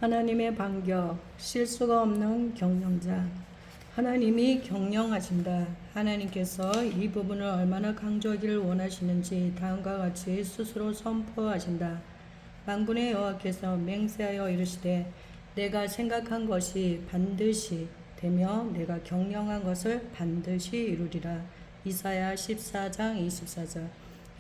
하나님의 반격, 실수가 없는 경영자. 하나님이 경영하신다. 하나님께서 이 부분을 얼마나 강조하기를 원하시는지 다음과 같이 스스로 선포하신다. 만군의 여호와께서 맹세하여 이르시되 내가 생각한 것이 반드시 되며 내가 경영한 것을 반드시 이루리라. 이사야 14장 24절.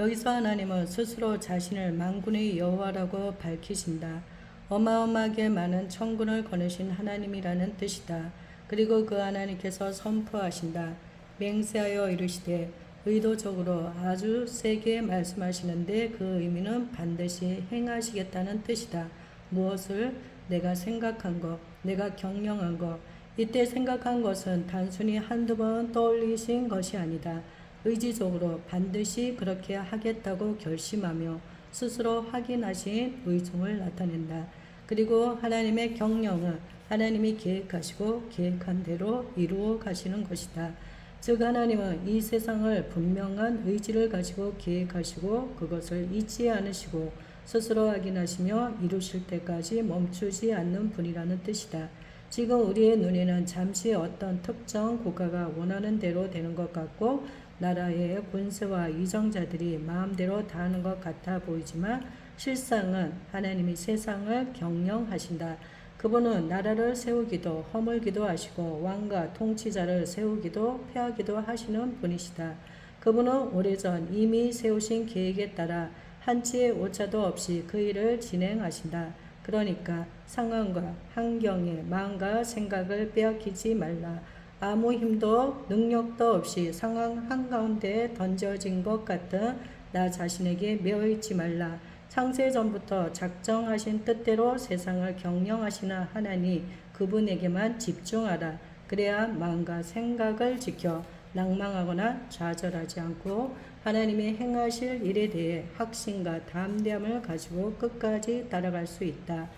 여기서 하나님은 스스로 자신을 만군의 여호와라고 밝히신다. 어마어마하게 많은 천군을 거느신 하나님이라는 뜻이다. 그리고 그 하나님께서 선포하신다. 맹세하여 이르시되 의도적으로 아주 세게 말씀하시는데 그 의미는 반드시 행하시겠다는 뜻이다. 무엇을? 내가 생각한 것, 내가 경영한 것. 이때 생각한 것은 단순히 한두 번 떠올리신 것이 아니다. 의지적으로 반드시 그렇게 하겠다고 결심하며 스스로 확인하신 의중을 나타낸다. 그리고 하나님의 경영은 하나님이 계획하시고 계획한 대로 이루어 가시는 것이다. 즉 하나님은 이 세상을 분명한 의지를 가지고 계획하시고 그것을 잊지 않으시고 스스로 확인하시며 이루실 때까지 멈추지 않는 분이라는 뜻이다. 지금 우리의 눈에는 잠시 어떤 특정 국가가 원하는 대로 되는 것 같고 나라의 군세와 위정자들이 마음대로 다 하는 것 같아 보이지만 실상은 하나님이 세상을 경영하신다. 그분은 나라를 세우기도 허물기도 하시고 왕과 통치자를 세우기도 폐하기도 하시는 분이시다. 그분은 오래전 이미 세우신 계획에 따라 한치의 오차도 없이 그 일을 진행하신다. 그러니까 상황과 환경에 마음과 생각을 빼앗기지 말라. 아무 힘도 능력도 없이 상황 한가운데 던져진 것 같은 나 자신에게 매어있지 말라. 창세전부터 작정하신 뜻대로 세상을 경영하시는 하나님 그분에게만 집중하라. 그래야 마음과 생각을 지켜 낭망하거나 좌절하지 않고 하나님의 행하실 일에 대해 확신과 담대함을 가지고 끝까지 따라갈 수 있다.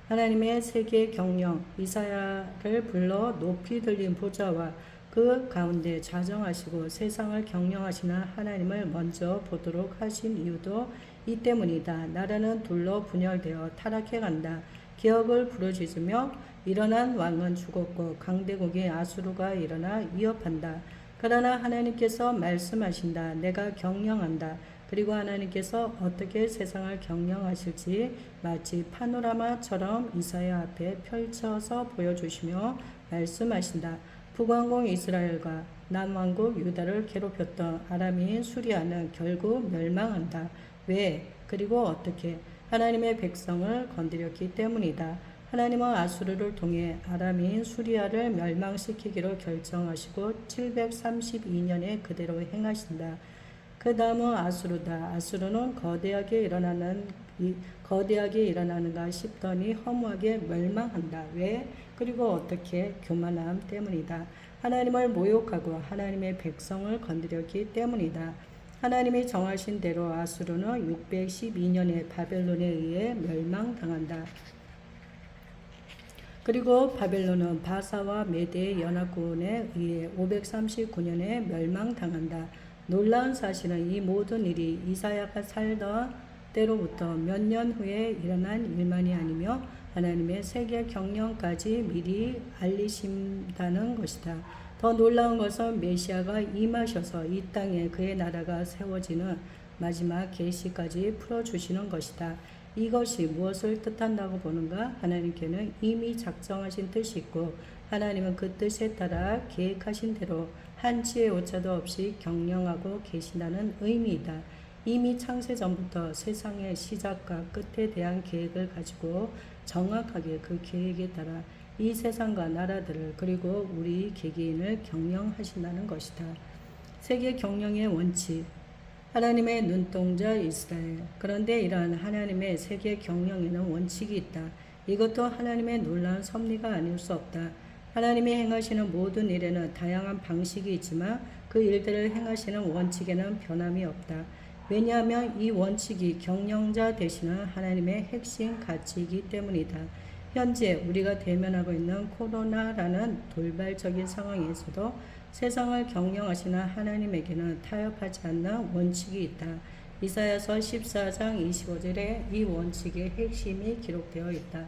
하나님의 세계 경영 이사야를 불러 높이 들린 보좌와 그 가운데 자정하시고 세상을 경영하시는 하나님을 먼저 보도록 하신 이유도 이 때문이다. 나라는 둘로 분열되어 타락해 간다. 기업을 부르짖으며 일어난 왕은 죽었고 강대국의 아수르가 일어나 위협한다. 그러나 하나님께서 말씀하신다. 내가 경영한다. 그리고 하나님께서 어떻게 세상을 경영하실지 마치 파노라마처럼 이사야 앞에 펼쳐서 보여주시며 말씀하신다. 북왕국 이스라엘과 남왕국 유다를 괴롭혔던 아람인 수리아는 결국 멸망한다. 왜? 그리고 어떻게? 하나님의 백성을 건드렸기 때문이다. 하나님은 아수르를 통해 아람인 수리아를 멸망시키기로 결정하시고 732년에 그대로 행하신다. 그 다음은 아수르다. 아수르는 거대하게 일어나는가 싶더니 허무하게 멸망한다. 왜? 그리고 어떻게? 교만함 때문이다. 하나님을 모욕하고 하나님의 백성을 건드렸기 때문이다. 하나님이 정하신 대로 아수르는 612년에 바벨론에 의해 멸망당한다. 그리고 바벨론은 바사와 메대의 연합군에 의해 539년에 멸망당한다. 놀라운 사실은 이 모든 일이 이사야가 살던 때로부터 몇 년 후에 일어난 일만이 아니며 하나님의 세계 경영까지 미리 알리신다는 것이다. 더 놀라운 것은 메시아가 임하셔서 이 땅에 그의 나라가 세워지는 마지막 계시까지 풀어주시는 것이다. 이것이 무엇을 뜻한다고 보는가? 하나님께는 이미 작정하신 뜻이 있고 하나님은 그 뜻에 따라 계획하신 대로 한치의 오차도 없이 경영하고 계신다는 의미이다. 이미 창세전부터 세상의 시작과 끝에 대한 계획을 가지고 정확하게 그 계획에 따라 이 세상과 나라들을 그리고 우리 개개인을 경영하신다는 것이다. 세계 경영의 원칙 하나님의 눈동자 이스라엘. 그런데 이러한 하나님의 세계 경영에는 원칙이 있다. 이것도 하나님의 놀라운 섭리가 아닐 수 없다. 하나님이 행하시는 모든 일에는 다양한 방식이 있지만 그 일들을 행하시는 원칙에는 변함이 없다. 왜냐하면 이 원칙이 경영자 되시는 하나님의 핵심 가치이기 때문이다. 현재 우리가 대면하고 있는 코로나라는 돌발적인 상황에서도 세상을 경영하시는 하나님에게는 타협하지 않는 원칙이 있다. 이사야서 14장 25절에 이 원칙의 핵심이 기록되어 있다.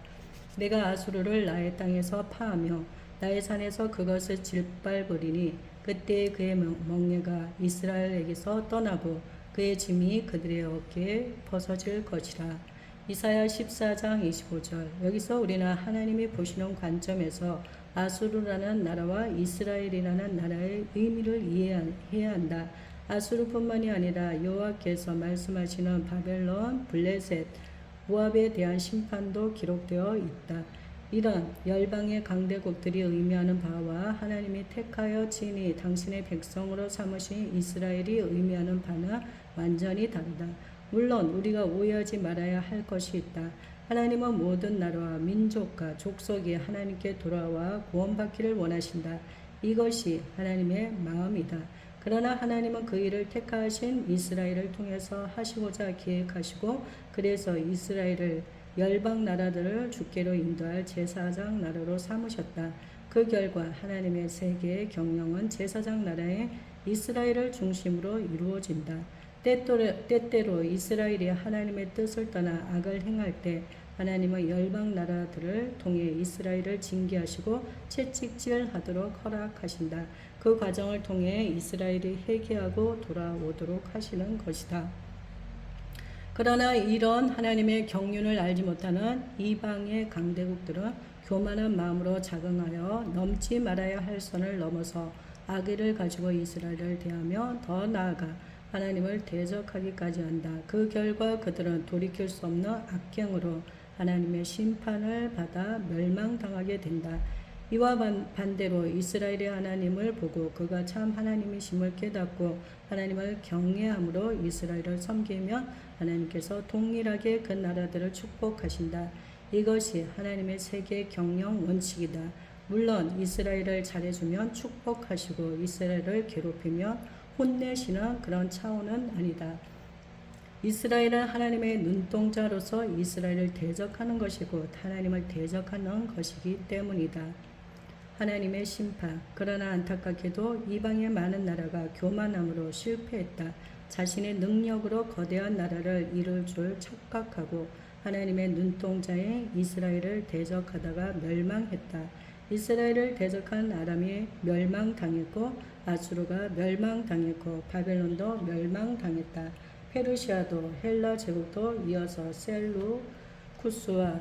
내가 아수르를 나의 땅에서 파하며 나의 산에서 그것을 짓밟으리니 그때 그의 멍에가 이스라엘에게서 떠나고 그의 짐이 그들의 어깨에 벗어질 것이라. 이사야 14장 25절. 여기서 우리는 하나님이 보시는 관점에서 아수르라는 나라와 이스라엘이라는 나라의 의미를 이해해야 한다. 아수르뿐만이 아니라 여호와께서 말씀하시는 바벨론, 블레셋, 모압에 대한 심판도 기록되어 있다. 이런 열방의 강대국들이 의미하는 바와 하나님이 택하여 친히 당신의 백성으로 삼으신 이스라엘이 의미하는 바는 완전히 다르다. 물론 우리가 오해하지 말아야 할 것이 있다. 하나님은 모든 나라와 민족과 족속이 하나님께 돌아와 구원받기를 원하신다. 이것이 하나님의 마음이다. 그러나 하나님은 그 일을 택하신 이스라엘을 통해서 하시고자 계획하시고 그래서 이스라엘을 열방 나라들을 주께로 인도할 제사장 나라로 삼으셨다. 그 결과 하나님의 세계의 경영은 제사장 나라의 이스라엘을 중심으로 이루어진다. 때때로 이스라엘이 하나님의 뜻을 떠나 악을 행할 때 하나님은 열방 나라들을 통해 이스라엘을 징계하시고 채찍질하도록 허락하신다. 그 과정을 통해 이스라엘이 회개하고 돌아오도록 하시는 것이다. 그러나 이런 하나님의 경륜을 알지 못하는 이방의 강대국들은 교만한 마음으로 자긍하여 넘지 말아야 할 선을 넘어서 악의를 가지고 이스라엘을 대하며 더 나아가 하나님을 대적하기까지 한다. 그 결과 그들은 돌이킬 수 없는 악행으로 하나님의 심판을 받아 멸망당하게 된다. 이와 반대로 이스라엘의 하나님을 보고 그가 참 하나님이심을 깨닫고 하나님을 경외함으로 이스라엘을 섬기면 하나님께서 동일하게 그 나라들을 축복하신다. 이것이 하나님의 세계 경영 원칙이다. 물론 이스라엘을 잘해주면 축복하시고 이스라엘을 괴롭히면 혼내시는 그런 차원은 아니다. 이스라엘은 하나님의 눈동자로서 이스라엘을 대적하는 것이고 하나님을 대적하는 것이기 때문이다. 하나님의 심판. 그러나 안타깝게도 이방의 많은 나라가 교만함으로 실패했다. 자신의 능력으로 거대한 나라를 이룰 줄 착각하고 하나님의 눈동자에 이스라엘을 대적하다가 멸망했다. 이스라엘을 대적한 아람이 멸망당했고 아수르가 멸망당했고 바벨론도 멸망당했다. 페르시아도 헬라 제국도 이어서 셀루쿠스와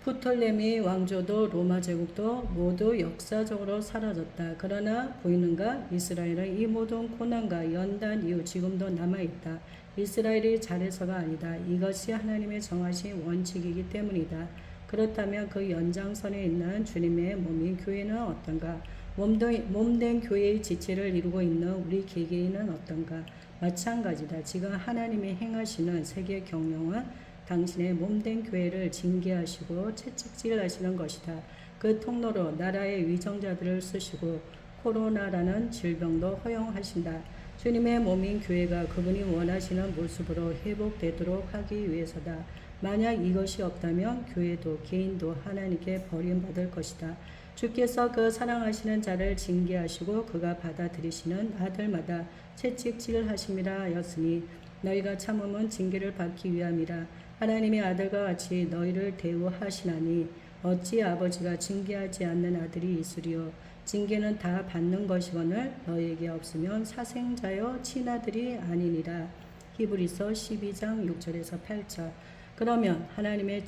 프톨레미 왕조도 로마 제국도 모두 역사적으로 사라졌다. 그러나 보이는가? 이스라엘은 이 모든 고난과 연단 이후 지금도 남아있다. 이스라엘이 잘해서가 아니다. 이것이 하나님의 정하신 원칙이기 때문이다. 그렇다면 그 연장선에 있는 주님의 몸인 교회는 어떤가? 몸된 교회의 지체를 이루고 있는 우리 개개인은 어떤가? 마찬가지다. 지금 하나님이 행하시는 세계 경영은 당신의 몸된 교회를 징계하시고 채찍질하시는 것이다. 그 통로로 나라의 위정자들을 쓰시고 코로나라는 질병도 허용하신다. 주님의 몸인 교회가 그분이 원하시는 모습으로 회복되도록 하기 위해서다. 만약 이것이 없다면 교회도 개인도 하나님께 버림받을 것이다. 주께서 그 사랑하시는 자를 징계하시고 그가 받아들이시는 아들마다 채찍질하심이라 하였으니 너희가 참음은 징계를 받기 위함이라. 하나님의 아들과 같이 너희를 대우하시나니 어찌 아버지가 징계하지 않는 아들이 있으리요. 징계는 다 받는 것이거늘 너희에게 없으면 사생자여 친아들이 아니니라. 히브리서 12장 6절에서 8절. 그러면 하나님의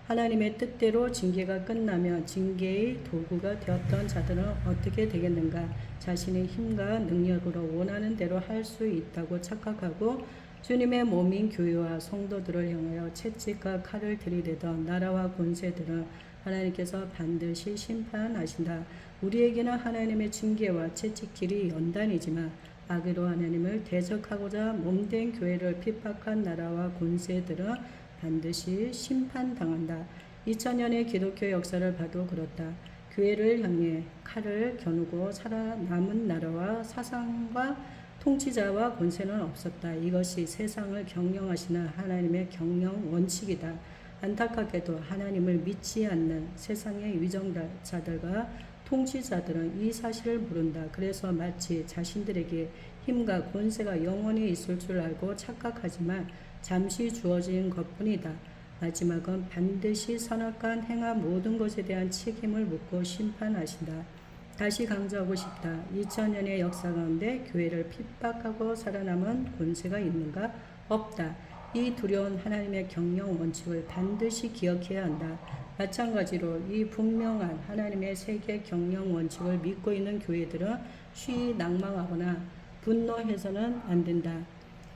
하나님의 뜻대로 징계가 끝나면 징계의 도구가 되었던 자들은 어떻게 되겠는가? 자신의 힘과 능력으로 원하는 대로 할 수 있다고 착각하고 주님의 몸인 교회와 성도들을 향하여 채찍과 칼을 들이대던 나라와 권세들은 하나님께서 반드시 심판하신다. 우리에게는 하나님의 징계와 채찍질이 연단이지만 악의로 하나님을 대적하고자 몸된 교회를 핍박한 나라와 권세들은 반드시 심판당한다. 2000년의 기독교 역사를 봐도 그렇다. 교회를 향해 칼을 겨누고 살아남은 나라와 사상과 통치자와 권세는 없었다. 이것이 세상을 경영하시는 하나님의 경영 원칙이다. 안타깝게도 하나님을 믿지 않는 세상의 위정자들과 통치자들은 이 사실을 모른다. 그래서 마치 자신들에게 힘과 권세가 영원히 있을 줄 알고 착각하지만 잠시 주어진 것뿐이다. 마지막은 반드시 선악과 행한 모든 것에 대한 책임을 묻고 심판하신다. 다시 강조하고 싶다. 2000년의 역사 가운데 교회를 핍박하고 살아남은 권세가 있는가? 없다. 이 두려운 하나님의 경영 원칙을 반드시 기억해야 한다. 마찬가지로 이 분명한 하나님의 세계 경영 원칙을 믿고 있는 교회들은 쉬이 낭망하거나 분노해서는 안 된다.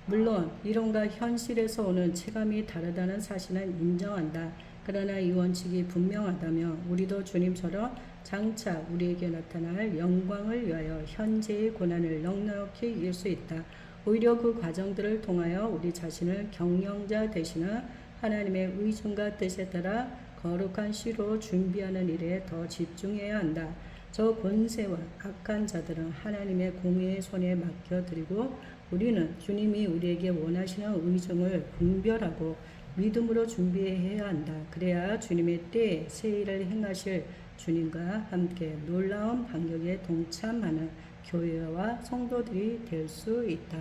물론 이론과 현실에서 오는 체감이 다르다는 사실은 인정한다. 그러나 이 원칙이 분명하다면 우리도 주님처럼 장차 우리에게 나타날 영광을 위하여 현재의 고난을 넉넉히 이길 수 있다. 오히려 그 과정들을 통하여 우리 자신을 경영자 되시는 하나님의 의중과 뜻에 따라 거룩한 씨로 준비하는 일에 더 집중해야 한다. 저 권세와 악한 자들은 하나님의 공의의 손에 맡겨드리고 우리는 주님이 우리에게 원하시는 의중을 분별하고 믿음으로 준비해야 한다. 그래야 주님의 때에 새 일을 행하실 주님과 함께 놀라운 반격에 동참하는 교회와 성도들이 될 수 있다.